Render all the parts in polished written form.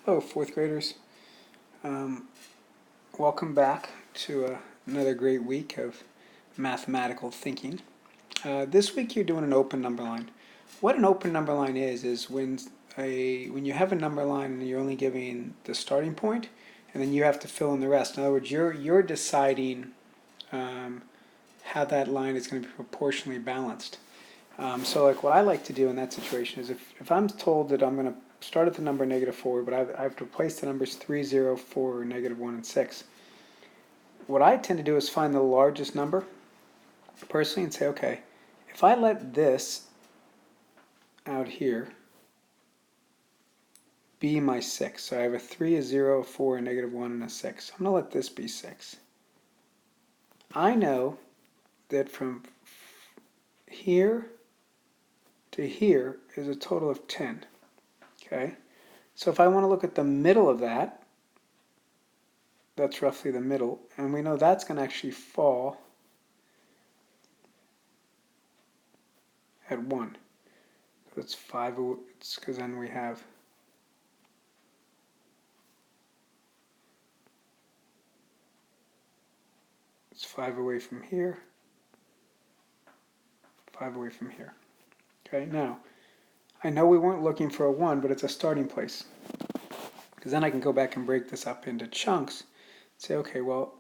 Hello, fourth graders. Welcome back to another great week of mathematical thinking. This week you're doing an open number line. What an open number line is when you have a number line and you're only giving the starting point, and then you have to fill in the rest. In other words, you're deciding how that line is going to be proportionally balanced. So like what I like to do in that situation is if I'm told that I'm going to start at the number -4, but I have to replace the numbers 3, 0, 4, -1, and 6. What I tend to do is find the largest number personally and say, okay, if I let this out here be my 6, so I have a 3, a 0, a 4, a -1, and a 6. I'm going to let this be 6. I know that from here to here is a total of 10. Okay, so if I want to look at the middle of that, that's roughly the middle, and we know that's going to actually fall at 1. So it's 5, it's because then we have it's 5 away from here, 5 away from here. Okay, now I know we weren't looking for a 1, but it's a starting place, because then I can go back and break this up into chunks. Say, okay, well,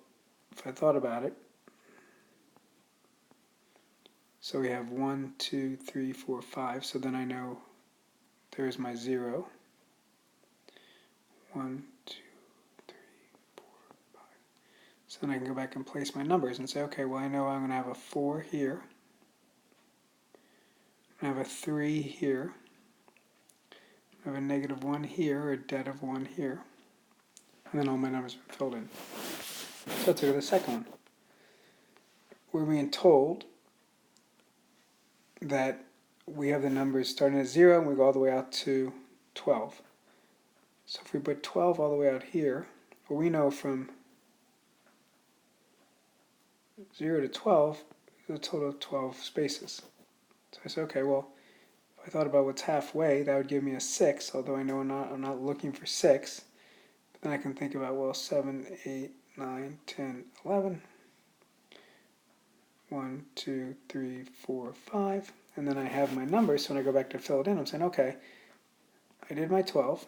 if I thought about it, so we have 1, 2, 3, 4, 5, so then I know there's my 0. 1, 2, 3, 4, 5. So then I can go back and place my numbers and say, okay, well, I know I'm going to have a 4 here. I have a 3 here. I have a -1 here, a dead of 1 here. And then all my numbers are filled in. So let's look at the second one. We're being told that we have the numbers starting at 0 and we go all the way out to 12. So if we put 12 all the way out here, well, we know from 0 to 12 is a total of 12 spaces. So I say, okay, well, if I thought about what's halfway, that would give me a 6, although I know I'm not looking for 6. But then I can think about, well, 7, 8, 9, 10, 11. 1, 2, 3, 4, 5. And then I have my numbers, so when I go back to fill it in, I'm saying, okay, I did my 12.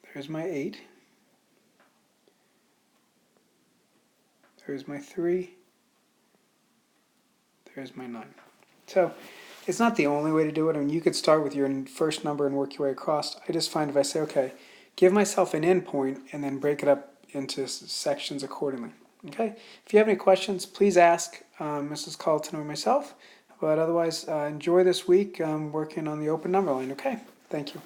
There's my 8. There's my 3. There's my 9. So it's not the only way to do it. I mean, you could start with your first number and work your way across. I just find if I say, okay, give myself an end point and then break it up into sections accordingly. Okay. If you have any questions, please ask Mrs. Carlton or myself. But otherwise, enjoy this week working on the open number line. Okay. Thank you.